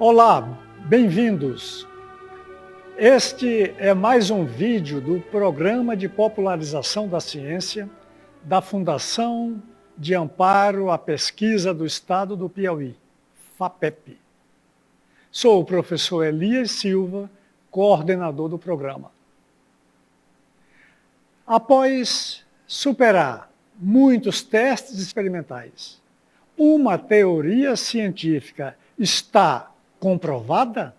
Olá, bem-vindos! Este é mais um vídeo do Programa de Popularização da Ciência da Fundação de Amparo à Pesquisa do Estado do Piauí, FAPEP. Sou o professor Elias Silva, coordenador do programa. Após superar muitos testes experimentais, uma teoria científica está comprovada?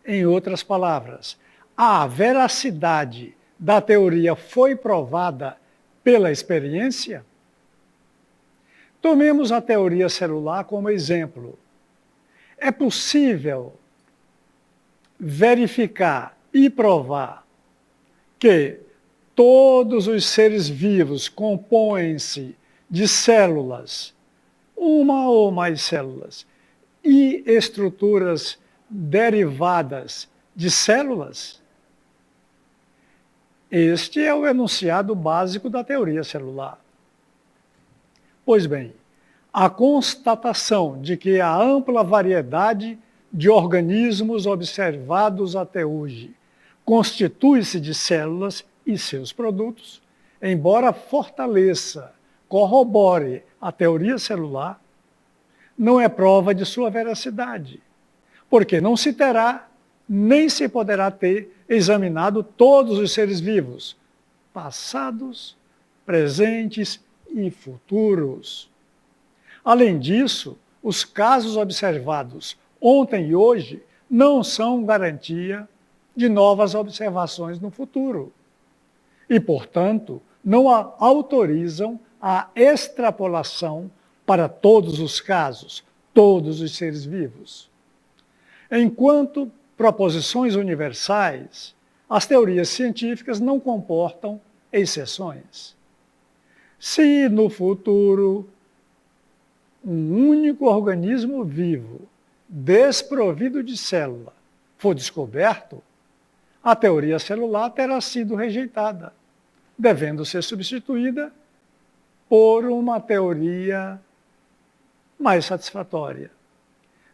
Em outras palavras, a veracidade da teoria foi provada pela experiência? Tomemos a teoria celular como exemplo. É possível verificar e provar que todos os seres vivos compõem-se de células, uma ou mais células, e estruturas derivadas de células? Este é o enunciado básico da teoria celular. Pois bem, a constatação de que a ampla variedade de organismos observados até hoje constitui-se de células e seus produtos, embora fortaleça, corrobore a teoria celular, não é prova de sua veracidade, porque não se terá, nem se poderá ter examinado todos os seres vivos, passados, presentes e futuros. Além disso, os casos observados ontem e hoje não são garantia de novas observações no futuro e, portanto, não autorizam a extrapolação para todos os casos, todos os seres vivos. Enquanto proposições universais, as teorias científicas não comportam exceções. Se no futuro um único organismo vivo, desprovido de célula, for descoberto, a teoria celular terá sido rejeitada, devendo ser substituída por uma teoria mais satisfatória.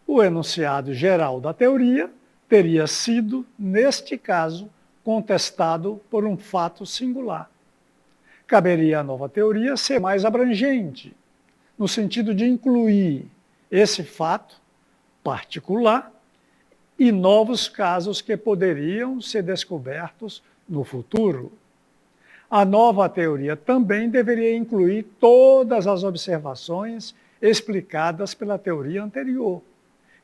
O enunciado geral da teoria teria sido, neste caso, contestado por um fato singular. Caberia à nova teoria ser mais abrangente, no sentido de incluir esse fato particular e novos casos que poderiam ser descobertos no futuro. A nova teoria também deveria incluir todas as observações explicadas pela teoria anterior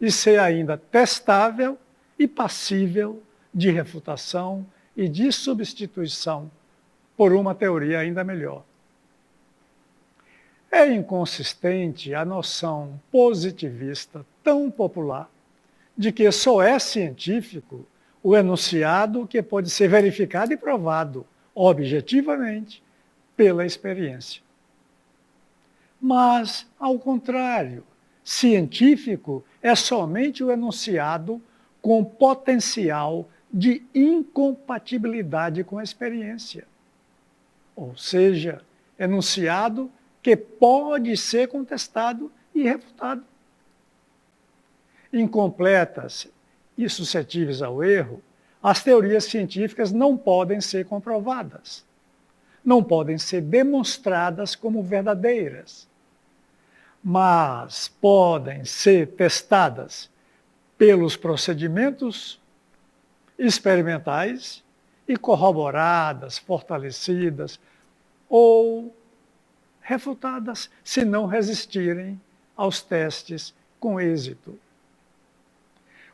e ser ainda testável e passível de refutação e de substituição por uma teoria ainda melhor. É inconsistente a noção positivista tão popular de que só é científico o enunciado que pode ser verificado e provado objetivamente pela experiência. Mas, ao contrário, científico é somente o enunciado com potencial de incompatibilidade com a experiência. Ou seja, enunciado que pode ser contestado e refutado. Incompletas e suscetíveis ao erro, as teorias científicas não podem ser comprovadas, não podem ser demonstradas como verdadeiras, mas podem ser testadas pelos procedimentos experimentais e corroboradas, fortalecidas ou refutadas se não resistirem aos testes com êxito.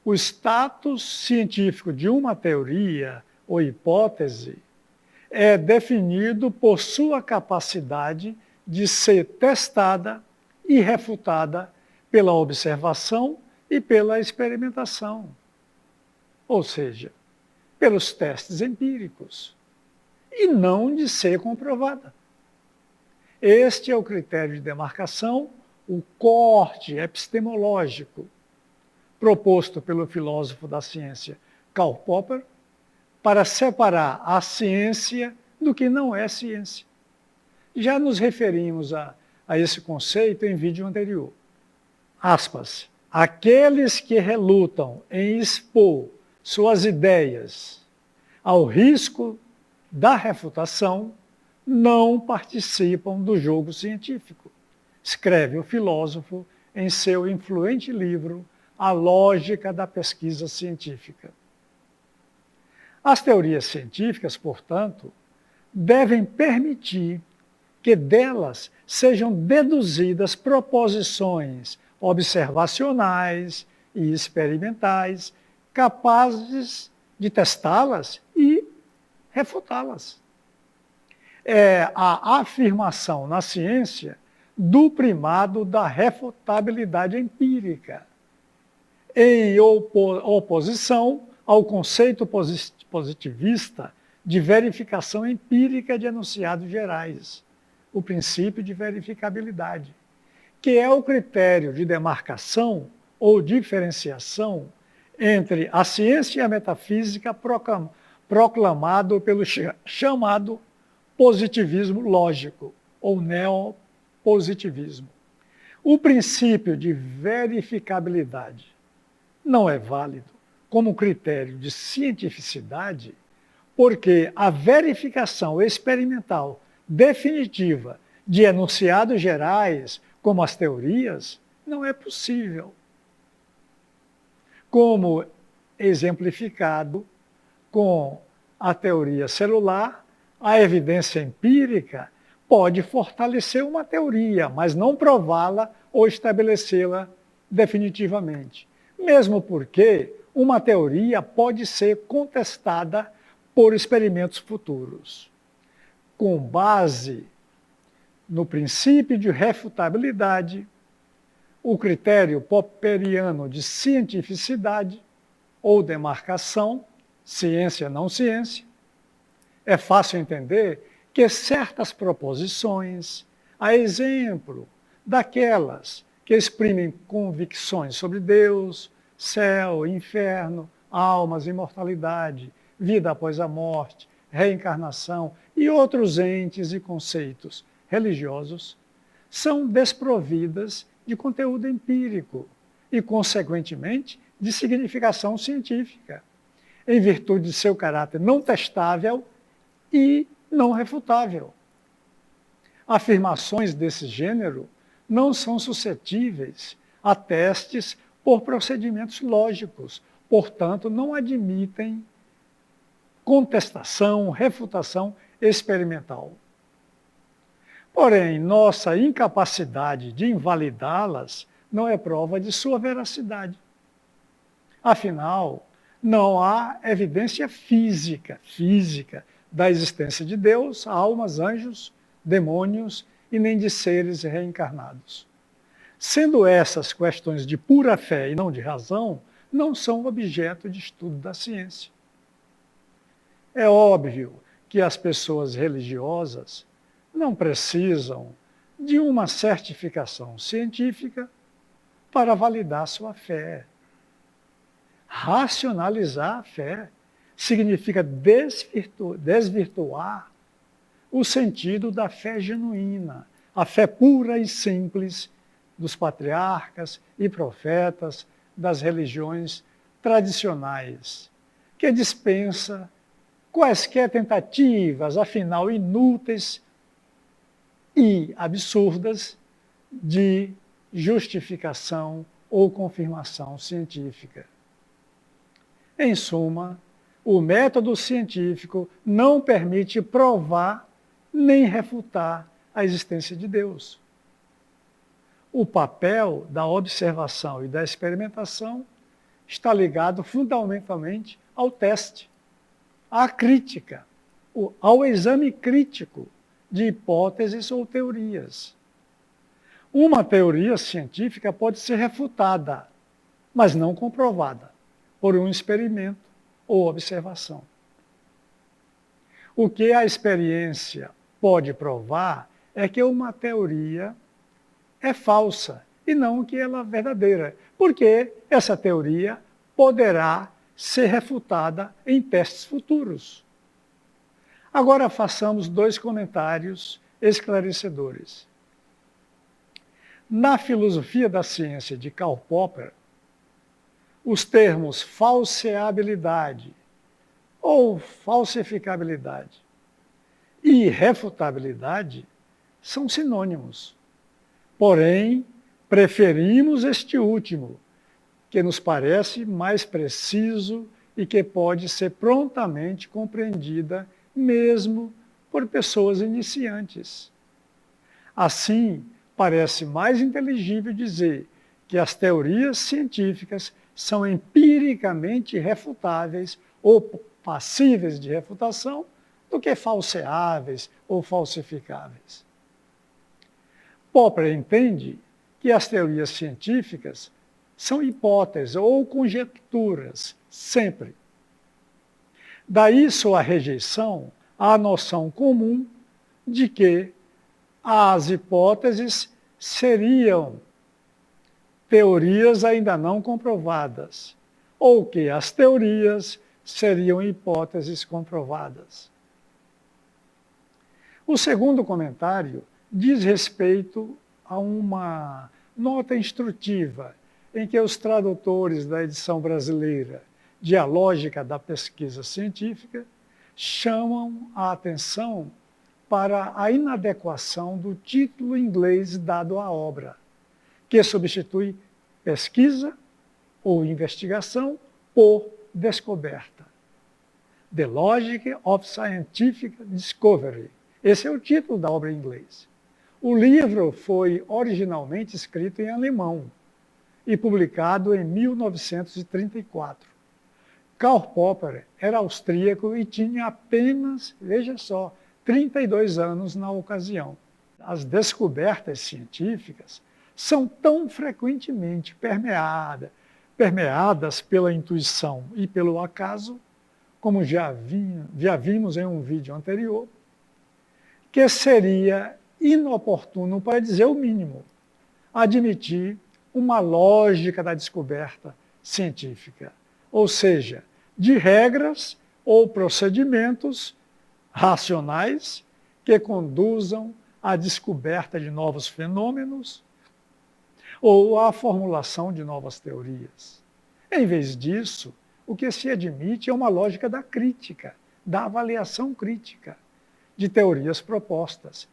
O status científico de uma teoria ou hipótese é definido por sua capacidade de ser testada e refutada pela observação e pela experimentação, ou seja, pelos testes empíricos, e não de ser comprovada. Este é o critério de demarcação, o corte epistemológico, proposto pelo filósofo da ciência Karl Popper, para separar a ciência do que não é ciência. Já nos referimos a esse conceito em vídeo anterior. Aspas. aqueles que relutam em expor suas ideias ao risco da refutação não participam do jogo científico, escreve o filósofo em seu influente livro A Lógica da Pesquisa Científica. As teorias científicas, portanto, devem permitir que delas sejam deduzidas proposições observacionais e experimentais capazes de testá-las e refutá-las. É a afirmação na ciência do primado da refutabilidade empírica, em oposição ao conceito positivista de verificação empírica de enunciados gerais, o princípio de verificabilidade, que é o critério de demarcação ou diferenciação entre a ciência e a metafísica proclamado pelo chamado positivismo lógico, ou neopositivismo. O princípio de verificabilidade não é válido como critério de cientificidade, porque a verificação experimental definitiva de enunciados gerais, como as teorias, não é possível. Como exemplificado com a teoria celular, a evidência empírica pode fortalecer uma teoria, mas não prová-la ou estabelecê-la definitivamente. Mesmo porque uma teoria pode ser contestada por experimentos futuros. Com base no princípio de refutabilidade, o critério popperiano de cientificidade ou demarcação, ciência não ciência, é fácil entender que certas proposições, a exemplo daquelas que exprimem convicções sobre Deus, céu, inferno, almas, imortalidade, vida após a morte, reencarnação e outros entes e conceitos religiosos, são desprovidas de conteúdo empírico e, consequentemente, de significação científica, em virtude de seu caráter não testável e não refutável. Afirmações desse gênero não são suscetíveis a testes por procedimentos lógicos, portanto, não admitem contestação, refutação experimental. Porém, nossa incapacidade de invalidá-las não é prova de sua veracidade. Afinal, não há evidência física da existência de Deus, almas, anjos, demônios e nem de seres reencarnados. Sendo essas questões de pura fé e não de razão, não são objeto de estudo da ciência. É óbvio que as pessoas religiosas não precisam de uma certificação científica para validar sua fé. Racionalizar a fé significa desvirtuar o sentido da fé genuína, a fé pura e simples dos patriarcas e profetas das religiões tradicionais, que dispensa quaisquer tentativas, afinal inúteis e absurdas, de justificação ou confirmação científica. Em suma, o método científico não permite provar nem refutar a existência de Deus. O papel da observação e da experimentação está ligado fundamentalmente ao teste, à crítica, ao exame crítico de hipóteses ou teorias. Uma teoria científica pode ser refutada, mas não comprovada, por um experimento ou observação. O que a experiência pode provar é que uma teoria é falsa e não que ela é verdadeira, porque essa teoria poderá ser refutada em testes futuros. Agora façamos 2 comentários esclarecedores. Na Filosofia da Ciência de Karl Popper, Os termos falseabilidade ou falsificabilidade e irrefutabilidade são sinônimos. Porém, preferimos este último, que nos parece mais preciso e que pode ser prontamente compreendida mesmo por pessoas iniciantes. Assim, parece mais inteligível dizer que as teorias científicas são empiricamente refutáveis ou passíveis de refutação do que falseáveis ou falsificáveis. Popper entende que as teorias científicas são hipóteses ou conjecturas, sempre. Daí sua rejeição à noção comum de que as hipóteses seriam teorias ainda não comprovadas, ou que as teorias seriam hipóteses comprovadas. O segundo comentário diz respeito a uma nota instrutiva em que os tradutores da edição brasileira de A Lógica da Pesquisa Científica chamam a atenção para a inadequação do título inglês dado à obra, que substitui pesquisa ou investigação por descoberta. The Logic of Scientific Discovery. Esse é o título da obra em inglês. O livro foi originalmente escrito em alemão e publicado em 1934. Karl Popper era austríaco e tinha apenas, veja só, 32 anos na ocasião. As descobertas científicas são tão frequentemente permeadas pela intuição e pelo acaso, como já vimos em um vídeo anterior, que seria inoportuno, para dizer o mínimo, admitir uma lógica da descoberta científica, ou seja, de regras ou procedimentos racionais que conduzam à descoberta de novos fenômenos ou à formulação de novas teorias. Em vez disso, o que se admite é uma lógica da crítica, da avaliação crítica de teorias propostas,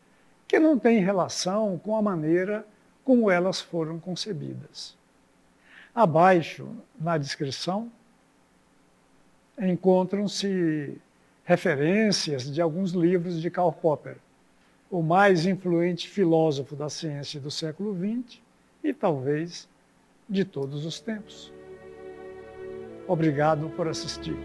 que não tem relação com a maneira como elas foram concebidas. Abaixo, na descrição, encontram-se referências de alguns livros de Karl Popper, o mais influente filósofo da ciência do século XX e talvez de todos os tempos. Obrigado por assistir.